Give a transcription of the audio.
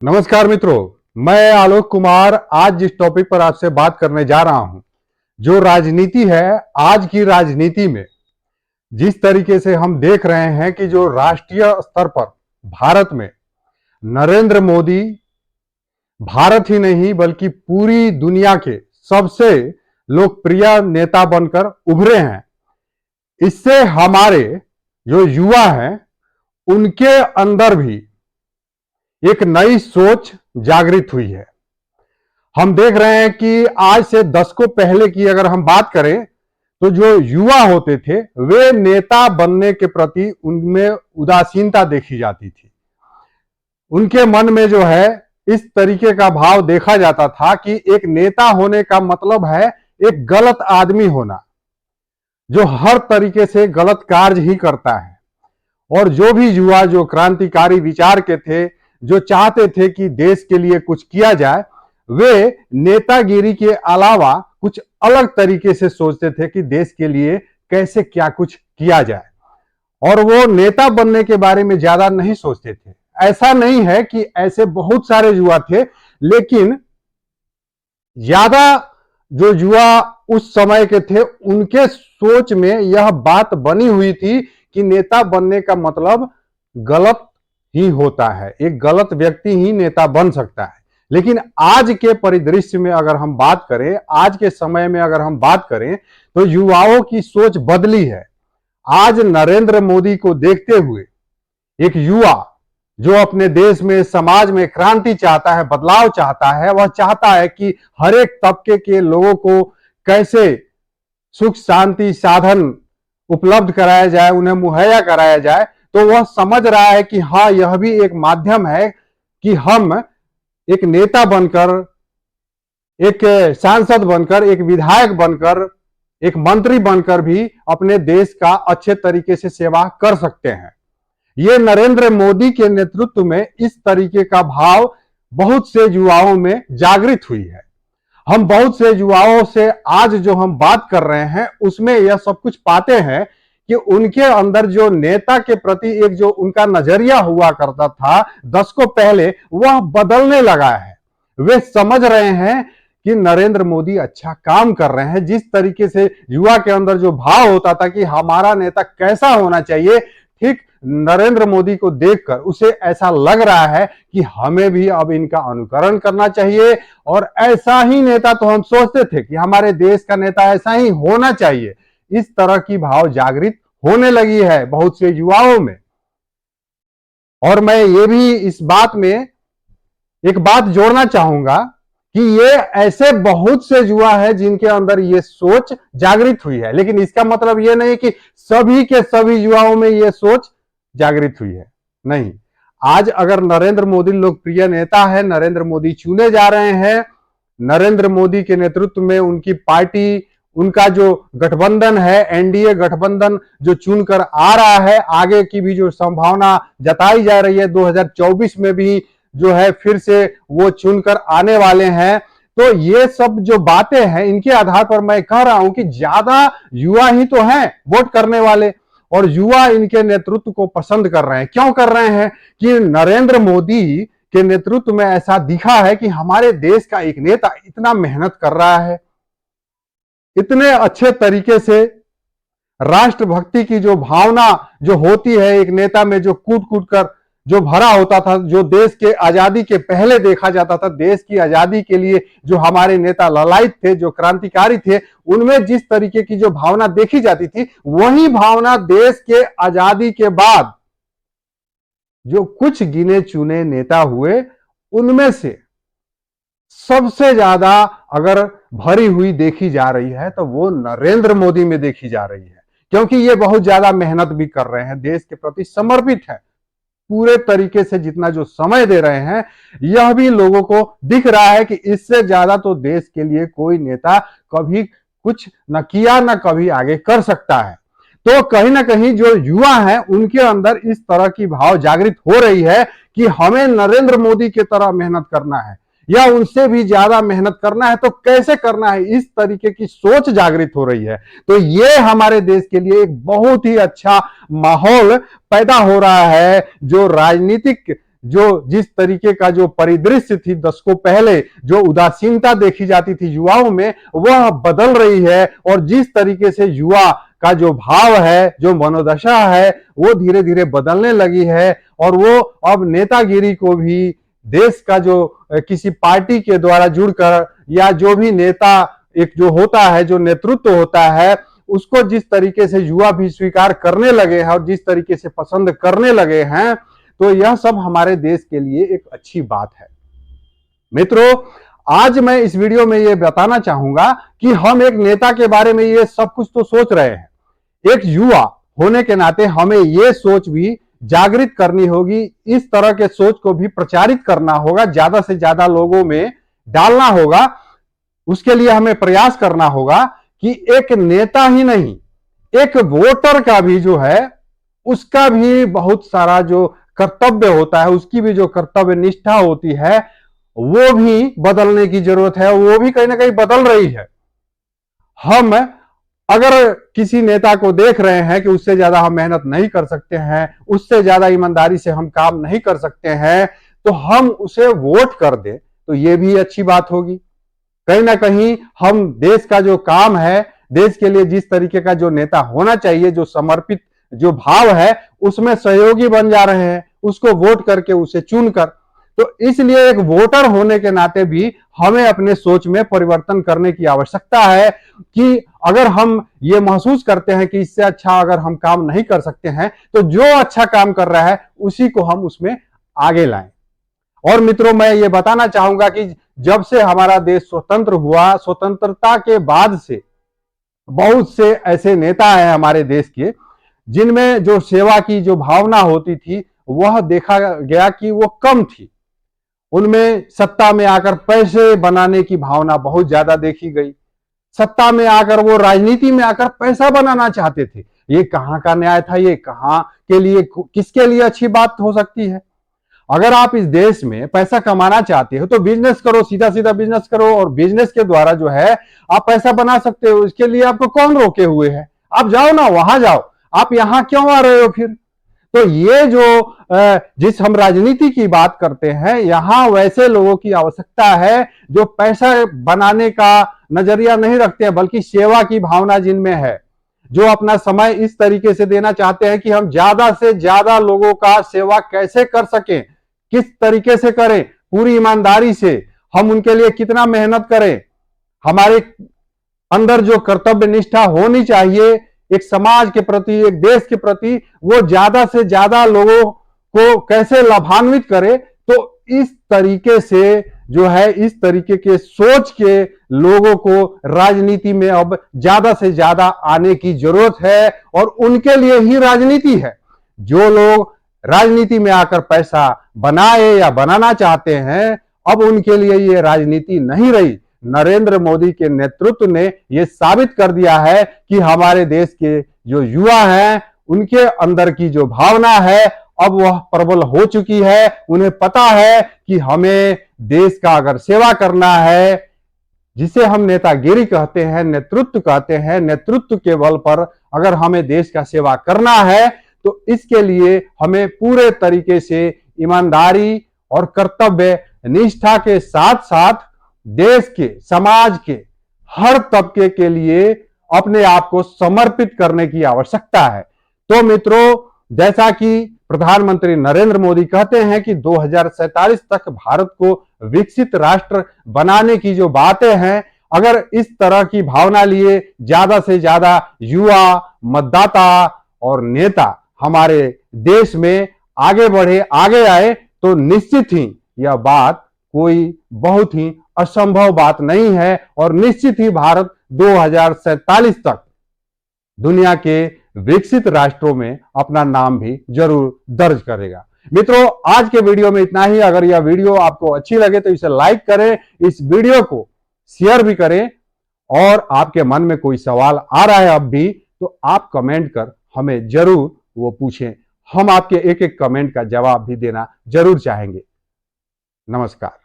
नमस्कार मित्रों, मैं आलोक कुमार आज जिस टॉपिक पर आपसे बात करने जा रहा हूं, जो राजनीति है। आज की राजनीति में जिस तरीके से हम देख रहे हैं कि जो राष्ट्रीय स्तर पर भारत में नरेंद्र मोदी भारत ही नहीं बल्कि पूरी दुनिया के सबसे लोकप्रिय नेता बनकर उभरे हैं। इससे हमारे जो युवा हैं उनके अंदर भी एक नई सोच जागृत हुई है। हम देख रहे हैं कि आज से दशकों पहले की अगर हम बात करें तो जो युवा होते थे वे नेता बनने के प्रति उनमें उदासीनता देखी जाती थी। उनके मन में जो है इस तरीके का भाव देखा जाता था कि एक नेता होने का मतलब है एक गलत आदमी होना, जो हर तरीके से गलत कार्य ही करता है। और जो भी युवा जो क्रांतिकारी विचार के थे, जो चाहते थे कि देश के लिए कुछ किया जाए, वे नेतागिरी के अलावा कुछ अलग तरीके से सोचते थे कि देश के लिए कैसे क्या कुछ किया जाए, और वो नेता बनने के बारे में ज्यादा नहीं सोचते थे। ऐसा नहीं है कि ऐसे बहुत सारे युवा थे, लेकिन ज्यादा जो युवा उस समय के थे उनके सोच में यह बात बनी हुई थी कि नेता बनने का मतलब गलत ही होता है, एक गलत व्यक्ति ही नेता बन सकता है। लेकिन आज के परिदृश्य में अगर हम बात करें, आज के समय में अगर हम बात करें, तो युवाओं की सोच बदली है। आज नरेंद्र मोदी को देखते हुए एक युवा जो अपने देश में, समाज में क्रांति चाहता है, बदलाव चाहता है, वह चाहता है कि हर एक तबके के लोगों को कैसे सुख शांति साधन उपलब्ध कराया जाए, उन्हें मुहैया कराया जाए। तो वह समझ रहा है कि हाँ, यह भी एक माध्यम है कि हम एक नेता बनकर, एक सांसद बनकर, एक विधायक बनकर, एक मंत्री बनकर भी अपने देश का अच्छे तरीके से सेवा कर सकते हैं। ये नरेंद्र मोदी के नेतृत्व में इस तरीके का भाव बहुत से युवाओं में जागृत हुई है। हम बहुत से युवाओं से आज जो हम बात कर रहे हैं उसमें यह सब कुछ पाते हैं कि उनके अंदर जो नेता के प्रति एक जो उनका नजरिया हुआ करता था दशकों पहले, वह बदलने लगा है। वे समझ रहे हैं कि नरेंद्र मोदी अच्छा काम कर रहे हैं। जिस तरीके से युवा के अंदर जो भाव होता था कि हमारा नेता कैसा होना चाहिए, ठीक नरेंद्र मोदी को देखकर उसे ऐसा लग रहा है कि हमें भी अब इनका अनुकरण करना चाहिए, और ऐसा ही नेता तो हम सोचते थे कि हमारे देश का नेता ऐसा ही होना चाहिए। इस तरह की भाव जागृत होने लगी है बहुत से युवाओं में। और मैं ये भी इस बात में एक बात जोड़ना चाहूंगा कि ये ऐसे बहुत से युवा है जिनके अंदर ये सोच जागृत हुई है, लेकिन इसका मतलब ये नहीं कि सभी के सभी युवाओं में ये सोच जागृत हुई है। नहीं, आज अगर नरेंद्र मोदी लोकप्रिय नेता है, नरेंद्र मोदी चुने जा रहे हैं, नरेंद्र मोदी के नेतृत्व में उनकी पार्टी, उनका जो गठबंधन है, एनडीए गठबंधन जो चुनकर आ रहा है, आगे की भी जो संभावना जताई जा रही है 2024 में भी जो है फिर से वो चुनकर आने वाले हैं। तो ये सब जो बातें हैं इनके आधार पर मैं कह रहा हूं कि ज्यादा युवा ही तो हैं वोट करने वाले, और युवा इनके नेतृत्व को पसंद कर रहे हैं। क्यों कर रहे हैं कि नरेंद्र मोदी के नेतृत्व में ऐसा दिखा है कि हमारे देश का एक नेता इतना मेहनत कर रहा है, इतने अच्छे तरीके से राष्ट्रभक्ति की जो भावना जो होती है एक नेता में, जो कूट कूट कर जो भरा होता था, जो देश के आजादी के पहले देखा जाता था, देश की आजादी के लिए जो हमारे नेता ललायत थे, जो क्रांतिकारी थे, उनमें जिस तरीके की जो भावना देखी जाती थी, वही भावना देश के आजादी के बाद जो कुछ गिने चुने नेता हुए उनमें से सबसे ज्यादा अगर भरी हुई देखी जा रही है तो वो नरेंद्र मोदी में देखी जा रही है। क्योंकि ये बहुत ज्यादा मेहनत भी कर रहे हैं, देश के प्रति समर्पित है, पूरे तरीके से जितना जो समय दे रहे हैं, यह भी लोगों को दिख रहा है कि इससे ज्यादा तो देश के लिए कोई नेता कभी कुछ न किया, न कभी आगे कर सकता है। तो कहीं ना कहीं जो युवा हैं उनके अंदर इस तरह की भाव जागृत हो रही है कि हमें नरेंद्र मोदी की तरह मेहनत करना है या उनसे भी ज्यादा मेहनत करना है, तो कैसे करना है, इस तरीके की सोच जागृत हो रही है। तो ये हमारे देश के लिए एक बहुत ही अच्छा माहौल पैदा हो रहा है। जो राजनीतिक जो जिस तरीके का जो परिदृश्य थी दशकों पहले, जो उदासीनता देखी जाती थी युवाओं में, वह बदल रही है। और जिस तरीके से युवा का जो भाव है, जो मनोदशा है, वो धीरे धीरे बदलने लगी है। और वो अब नेतागिरी को भी देश का जो किसी पार्टी के द्वारा जुड़कर, या जो भी नेता एक जो होता है, जो नेतृत्व होता है, उसको जिस तरीके से युवा भी स्वीकार करने लगे हैं और जिस तरीके से पसंद करने लगे हैं, तो यह सब हमारे देश के लिए एक अच्छी बात है। मित्रों, आज मैं इस वीडियो में यह बताना चाहूंगा कि हम एक नेता के बारे में ये सब कुछ तो सोच रहे हैं, एक युवा होने के नाते हमें यह सोच भी जागृत करनी होगी, इस तरह के सोच को भी प्रचारित करना होगा, ज्यादा से ज्यादा लोगों में डालना होगा। उसके लिए हमें प्रयास करना होगा कि एक नेता ही नहीं, एक वोटर का भी जो है, उसका भी बहुत सारा जो कर्तव्य होता है, उसकी भी जो कर्तव्य निष्ठा होती है, वो भी बदलने की जरूरत है। वो भी कहीं ना कहीं बदल रही है। हम अगर किसी नेता को देख रहे हैं कि उससे ज्यादा हम मेहनत नहीं कर सकते हैं, उससे ज्यादा ईमानदारी से हम काम नहीं कर सकते हैं, तो हम उसे वोट कर दें, तो ये भी अच्छी बात होगी। कहीं ना कहीं हम देश का जो काम है, देश के लिए जिस तरीके का जो नेता होना चाहिए, जो समर्पित जो भाव है, उसमें सहयोगी बन जा रहे हैं, उसको वोट करके, उसे चुनकर। तो इसलिए एक वोटर होने के नाते भी हमें अपने सोच में परिवर्तन करने की आवश्यकता है कि अगर हम ये महसूस करते हैं कि इससे अच्छा अगर हम काम नहीं कर सकते हैं, तो जो अच्छा काम कर रहा है उसी को हम उसमें आगे लाएं। और मित्रों, मैं ये बताना चाहूंगा कि जब से हमारा देश स्वतंत्र हुआ, स्वतंत्रता के बाद से बहुत से ऐसे नेता हैं हमारे देश के, जिनमें जो सेवा की जो भावना होती थी, वह देखा गया कि वो कम थी। उनमें सत्ता में आकर पैसे बनाने की भावना बहुत ज्यादा देखी गई। सत्ता में आकर वो राजनीति में आकर पैसा बनाना चाहते थे। ये कहां का न्याय था? ये कहां के लिए, किसके लिए अच्छी बात हो सकती है? अगर आप इस देश में पैसा कमाना चाहते हो तो बिजनेस करो, सीधा सीधा बिजनेस करो, और बिजनेस के द्वारा जो है आप पैसा बना सकते हो। इसके लिए आपको कौन रोके हुए है? आप जाओ ना, वहां जाओ। आप यहां क्यों आ रहे हो फिर? तो ये जो जिस हम राजनीति की बात करते हैं, यहां वैसे लोगों की आवश्यकता है जो पैसा बनाने का नजरिया नहीं रखते हैं, बल्कि सेवा की भावना जिनमें है, जो अपना समय इस तरीके से देना चाहते हैं कि हम ज्यादा से ज्यादा लोगों का सेवा कैसे कर सकें, किस तरीके से करें, पूरी ईमानदारी से हम उनके लिए कितना मेहनत करें, हमारे अंदर जो कर्तव्य निष्ठा होनी चाहिए एक समाज के प्रति, एक देश के प्रति, वो ज्यादा से ज्यादा लोगों को कैसे लाभान्वित करे। तो इस तरीके से जो है, इस तरीके के सोच के लोगों को राजनीति में अब ज्यादा से ज्यादा आने की जरूरत है, और उनके लिए ही राजनीति है। जो लोग राजनीति में आकर पैसा बनाए या बनाना चाहते हैं, अब उनके लिए ये राजनीति नहीं रही। नरेंद्र मोदी के नेतृत्व ने यह साबित कर दिया है कि हमारे देश के जो युवा हैं, उनके अंदर की जो भावना है अब वह प्रबल हो चुकी है। उन्हें पता है कि हमें देश का अगर सेवा करना है, जिसे हम नेतागिरी कहते हैं, नेतृत्व कहते हैं, नेतृत्व के बल पर अगर हमें देश का सेवा करना है, तो इसके लिए हमें पूरे तरीके से ईमानदारी और कर्तव्य निष्ठा के साथ साथ देश के, समाज के हर तबके के लिए अपने आप को समर्पित करने की आवश्यकता है। तो मित्रों, जैसा कि प्रधानमंत्री नरेंद्र मोदी कहते हैं कि 2047 तक भारत को विकसित राष्ट्र बनाने की जो बातें हैं, अगर इस तरह की भावना लिए ज्यादा से ज्यादा युवा, मतदाता और नेता हमारे देश में आगे बढ़े, आगे आए, तो निश्चित ही यह बात कोई बहुत ही असंभव बात नहीं है, और निश्चित ही भारत 2047 तक दुनिया के विकसित राष्ट्रों में अपना नाम भी जरूर दर्ज करेगा। मित्रों, आज के वीडियो में इतना ही। अगर यह वीडियो आपको अच्छी लगे तो इसे लाइक करें, इस वीडियो को शेयर भी करें, और आपके मन में कोई सवाल आ रहा है अब भी, तो आप कमेंट कर हमें जरूर वो पूछें। हम आपके एक एक कमेंट का जवाब भी देना जरूर चाहेंगे। नमस्कार।